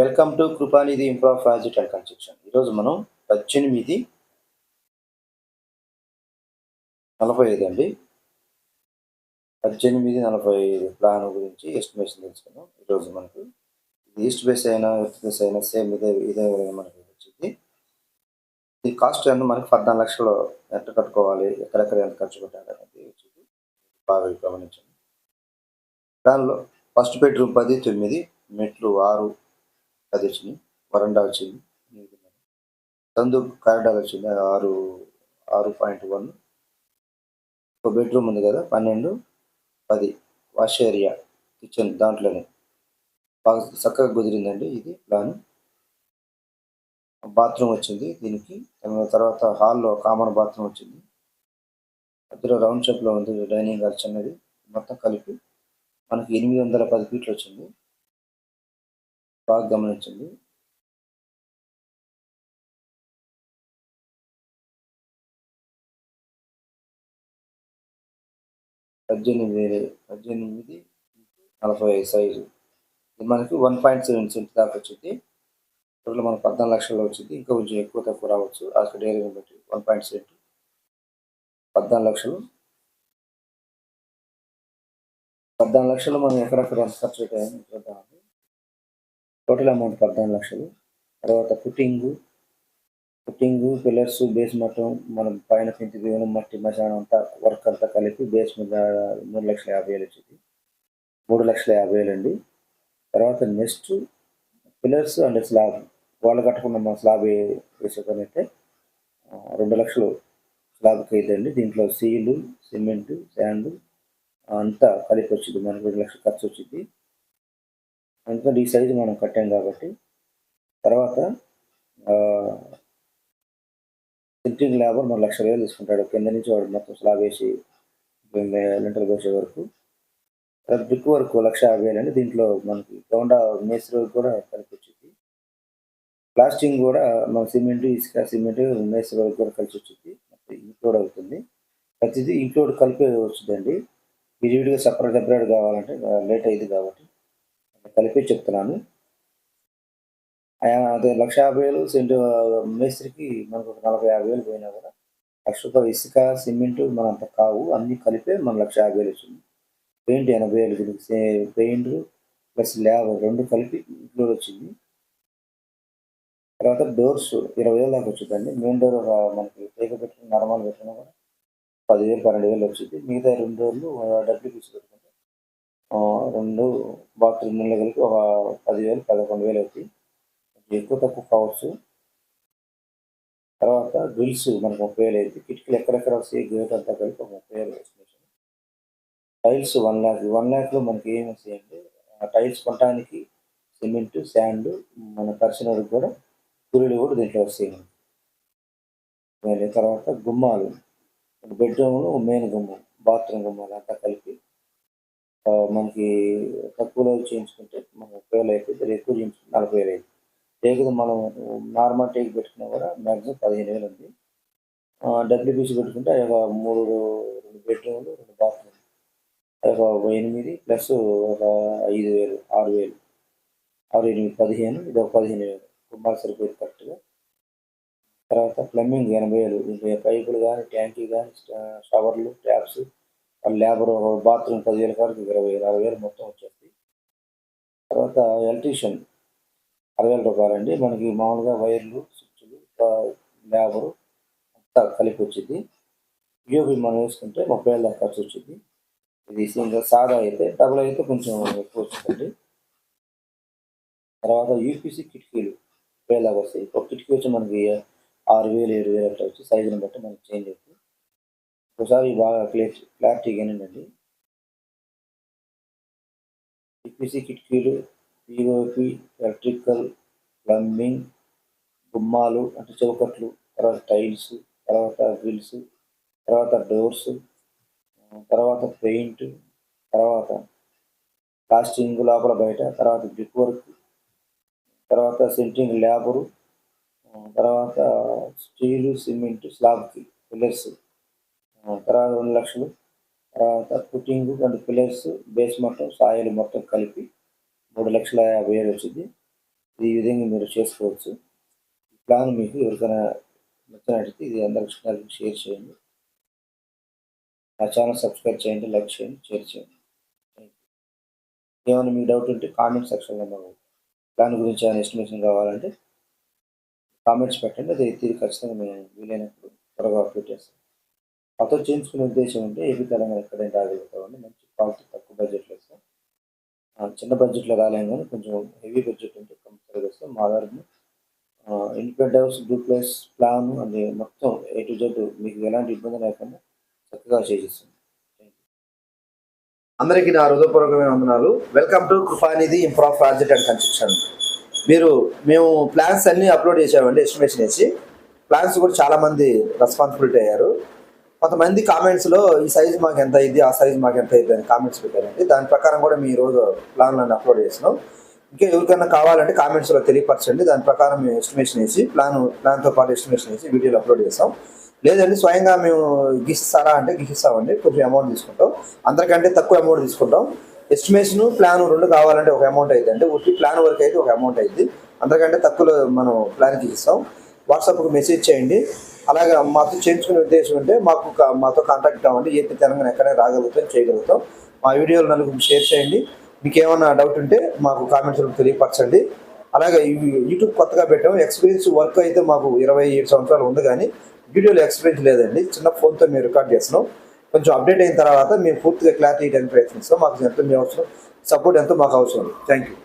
Welcome to Krupanidhi improve project and construction. ఈరోజు మనం 18:45 అండి. 18:45 ప్లాన్ గురించి ఎస్టిమేషన్ తెలుసుకున్నాం. ఈరోజు మనకు ఈస్ట్ బేస్ అయినా వెస్ట్ బేస్ అయినా సేమ్ ఇదే మనకి వచ్చింది. ఈ కాస్ట్ ఎంత మనకి 14 లక్షలు ఎంత కట్టుకోవాలి, ఎక్కడెక్కడ ఎంత ఖర్చు పెట్టాలి అనేది వచ్చింది. బాగా గమనించండి. దానిలో ఫస్ట్ బెడ్రూమ్ 10, 9, మెట్లు 6, 10 వచ్చినాయి. వరండా వచ్చింది. సందు కారిడార్ వచ్చింది 6.1. ఒక బెడ్రూమ్ ఉంది కదా 12, 10. వాష్ ఏరియా కిచెన్ దాంట్లోనే బాగా చక్కగా కుదిరిందండి. ఇది ప్లాన్. బాత్రూమ్ వచ్చింది దీనికి. తర్వాత హాల్లో కామన్ బాత్రూమ్ వచ్చింది. మధ్యలో రౌండ్ షేప్లో ఉంది డైనింగ్ హాల్ చిన్నది. మొత్తం కలిపి మనకి 810 ఫీట్లు వచ్చింది. బాగా గమనించండి. పద్దెనిమిది 40 సైజు. ఇది మనకి 1.7 సెంట్ దాకా వచ్చింది. టోటల్ మనకు 14 లక్షల్లో వచ్చింది. ఇంకా కొంచెం ఎక్కువ తక్కువ రావచ్చు అక్కడ ఏరియాని బట్టి. 1.7 14 లక్షలు. 14 లక్షలు మనం ఎక్కడెక్కడ ఎంత ఖర్చు పెట్టామని చూద్దామండి. టోటల్ అమౌంట్ 14 లక్షలు. తర్వాత పుట్టింగు, పిల్లర్స్, బేస్ మొత్తం మనం పైన పెంచి దేవుని మట్టి మశానం అంతా వర్క్ అంతా కలిపి బేస్ మీద 3,50,000 వచ్చింది. 3,50,000 అండి. తర్వాత నెక్స్ట్ పిల్లర్స్ అండ్ స్లాబ్ వాళ్ళు కట్టుకున్న స్లాబ్ వేసే పని అయితే 2 లక్షలు స్లాబ్కి అయిద్దండి. దీంట్లో సీలు, సిమెంట్, శాండ్ అంతా కలిపి వచ్చింది. మనకు 2 లక్షలు ఖర్చు వచ్చింది. ఎందుకంటే ఈ సైజు మనం కట్టాం కాబట్టి. తర్వాత సెంట్రింగ్ లేబర్ 1,00,000 తీసుకుంటాడు. కింద నుంచి వాడు మొత్తం స్లాబ్ వేసి లింటర్ పోసే వరకు. బ్రిక్ వర్క్ 1,50,000 అండి. దీంట్లో మనకి గౌండా మేస్త్రి కూడా కలిపి వచ్చింది. ప్లాస్టింగ్ కూడా మన సిమెంట్, ఇసుక, సిమెంట్, మేస్త్రి వరకు కూడా కలిసి వచ్చింది. ఇంక్లూడ్ అవుతుంది. ప్రతిదీ ఇంక్లూడ్ కలిపి వచ్చిందండి. విడివిడిగా సెపరేట్ కావాలంటే లేట్ అయింది కాబట్టి కలిపి చెప్తున్నాను. అదే 1,50,000 సెంటు మేస్త్రికి మనకు ఒక 40,000 పోయినా కూడా రూ. 1,00,000 ఇసుక, సిమెంట్ మనంత కావు. అన్నీ కలిపే మన 1,50,000 వచ్చింది. పెయింట్ 80,000 దీనికి. పెయింట్ ప్లస్ లేబర్ 2 కలిపి ఇంక్లూడ్ వచ్చింది. తర్వాత డోర్స్ 20,000 దాకా వచ్చిందండి. మెయిన్ డోర్ మనకి టేక పెట్టుకుని నార్మల్ పెట్టినా కూడా 10,000, 12,000 వచ్చింది. మిగతా 2 డోర్లు డబ్ల్యూపీసీ పెట్టుకుంటే 2 బాత్రూమ్లో కలిపి ఒక 10,000, 11,000 అవుతాయి. ఎక్కువ తక్కువ కావచ్చు. తర్వాత గ్రిల్స్ మనకు 30,000 అయింది. కిటికీలు ఎక్కడెక్కడ వస్తాయి గేట్ అంతా కలిపి 30,000 ఎస్టిమేషన్. టైల్స్ 1,00,000లో మనకి ఏమి వస్తాయంటే టైల్స్ కొనడానికి సిమెంట్, శాండ్, మన పరిశ్రమలకు కూడా కూలీలు కూడా దీంట్లో వస్తాయి. తర్వాత గుమ్మాలు, బెడ్రూమ్లు, మెయిన్ గుమ్మం, బాత్రూమ్ గుమ్మాలు అంతా కలిపి మనకి తక్కువలో చేయించుకుంటే మనకు 30,000 అయిపోయింది. ఎక్కువ చేయించుకుంటే 40,000 అయింది. టేకుది మనం నార్మల్ టేక్ పెట్టుకున్నా కూడా మ్యాక్సిమం 15,000 ఉంది. డబ్ల్యూపీసీ పెట్టుకుంటే ఒక 2 బెడ్రూమ్లు, 2 బాత్రూమ్లు ఒక 8 ప్లస్ ఒక 5,000, 6,000, 6, 8, 15. ఇది ఒక 15,000 గుమ్మాలు సరిపోయింది కరెక్ట్గా. తర్వాత ప్లంబింగ్ 80,000. పైపులు కానీ, ట్యాంకీ కానీ, షవర్లు, ట్యాప్స్, లేబర్ బాత్రూమ్ 10,000 కాడికి 20,000, 60,000 మొత్తం వచ్చేస్తుంది. తర్వాత ఎలక్ట్రీషియన్ 60,000 రూపాయలండి. మనకి మామూలుగా వైర్లు, స్విచ్లు, లేబరు అంతా కలిపి వచ్చింది. యూపీ మనం వేసుకుంటే 30,000 దాకా ఖర్చు వచ్చింది. ఇది సింగిల్ సాదా అయితే. డబుల్ అయితే కొంచెం ఎక్కువ వచ్చిందండి. తర్వాత యూపీసీ కిటికీలు 30,000 దాకా వస్తాయి. ఒక కిటికీ వచ్చి మనకి 6,000, 7,000 అట్లా వచ్చి సైజుని బట్టి మనకి చేంజ్ అవుతుంది. ఒకసారి బాగా క్లారిటీగా వినండి. యూపీసీ కిటికీలు, పీఓపీ, ఎలక్ట్రికల్, ప్లంబింగ్, గుమ్మాలు అంటే చౌకట్లు, తర్వాత టైల్స్, తర్వాత గ్రిల్స్, తర్వాత డోర్స్, తర్వాత పెయింట్, తర్వాత ప్లాస్టింగ్ లోపల బయట, తర్వాత బ్రిక్ వర్క్, తర్వాత సెంట్రింగ్ లేబరు, తర్వాత స్టీలు, సిమెంట్, స్లాబ్కి పిల్లర్స్, తర్వాత 2 లక్షలు. తర్వాత పుట్టింగ్ అండ్ పిల్లర్స్, బేస్ మొత్తం, సాయిల్ మొత్తం కలిపి 3,50,000 వచ్చింది. ఈ విధంగా మీరు చేసుకోవచ్చు. ఈ ప్లాన్ మీకు ఎవరికైనా నచ్చినట్లయితే ఇది అందరికి షేర్ చేయండి. నా ఛానల్ సబ్స్క్రైబ్ చేయండి, లైక్ చేయండి, షేర్ చేయండి. ఏమైనా మీకు డౌట్ ఉంటే కామెంట్ సెక్షన్లో మనం ప్లాన్ గురించి ఏమైనా ఎస్టిమేషన్ కావాలంటే కామెంట్స్ పెట్టండి. అది తిరిగి ఖచ్చితంగా మేము వీలైనప్పుడు త్వరగా అప్డేట్ చేస్తాం. కొత్త చేయించుకునే ఉద్దేశం ఉంటే ఏపీ తెలంగాణ ఎక్కడైనా రాగలుగుతామండి. మంచి క్వాలిటీ తక్కువ బడ్జెట్లో వస్తాం. చిన్న బడ్జెట్లో రాలేము కానీ కొంచెం హెవీ బడ్జెట్ ఉంటే కంపల్సరీగా వస్తాం. మా దగ్గర ఇండిపెండెంట్ హౌస్, డూప్లెక్స్, ప్లాన్ అది మొత్తం A to Z మీకు ఎలాంటి ఇబ్బంది లేకుండా చక్కగా చేసిస్తాం. అందరికీ నా హృదయపూర్వకమైన వందనాలు. Welcome to Krupanidhi improve project and construction. మేము ప్లాన్స్ అన్నీ అప్లోడ్ చేసామండి, ఎస్టిమేషన్ వేసి. ప్లాన్స్ కూడా చాలామంది రెస్పాన్సిబిలిటీ అయ్యారు. కొంతమంది కామెంట్స్లో ఈ సైజు మాకు ఎంత అయింది, ఆ సైజు మాకు ఎంత అయింది అని కామెంట్స్ పెట్టారండి. దాని ప్రకారం కూడా మీ ఈరోజు ప్లాన్లను అప్లోడ్ చేసినాం. ఇంకా ఎవరికైనా కావాలంటే కామెంట్స్లో తెలియపరచండి. దాని ప్రకారం మేము ఎస్టిమేషన్ వేసి ప్లాన్తో పాటు ఎస్టిమేషన్ వేసి వీడియోలు అప్లోడ్ చేస్తాం. లేదండి స్వయంగా మేము గీసిస్తారా అంటే గీసిస్తామండి. కొంచెం అమౌంట్ తీసుకుంటాం, అందరికంటే తక్కువ అమౌంట్ తీసుకుంటాం. ఎస్టిమేషన్, ప్లాన్ రెండు కావాలంటే ఒక అమౌంట్ అవుతుంది, ఒకటి ప్లాన్ వరకు అయితే ఒక అమౌంట్ అవుతుంది. అందరికంటే తక్కువలో మనం ప్లాన్ గీసిస్తాం. వాట్సాప్కి మెసేజ్ చేయండి. అలాగే మాతో చేయించుకునే ఉద్దేశం ఉంటే మాతో కాంటాక్ట్ అవ్వండి. ఏపీ తెలంగాణ ఎక్కడైనా రాగలుగుతాం, చేయగలుగుతాం. మా వీడియోలు నలుగురికి షేర్ చేయండి. మీకు ఏమైనా డౌట్ ఉంటే మాకు కామెంట్స్లో తెలియపరచండి. అలాగే యూట్యూబ్ కొత్తగా పెట్టాము. ఎక్స్పీరియన్స్ వర్క్ అయితే మాకు 27 సంవత్సరాలు ఉంది, కానీ వీడియోలో ఎక్స్పీరియన్స్ లేదండి. చిన్న ఫోన్తో మేము రికార్డ్ చేస్తున్నాం. కొంచెం అప్డేట్ అయిన తర్వాత మేము పూర్తిగా క్లారిటీ ఇవ్వడానికి ప్రయత్నిస్తాం. మాకు ఎంతో మీ అవసరం, సపోర్ట్ ఎంతో మాకు అవసరం. Thank you.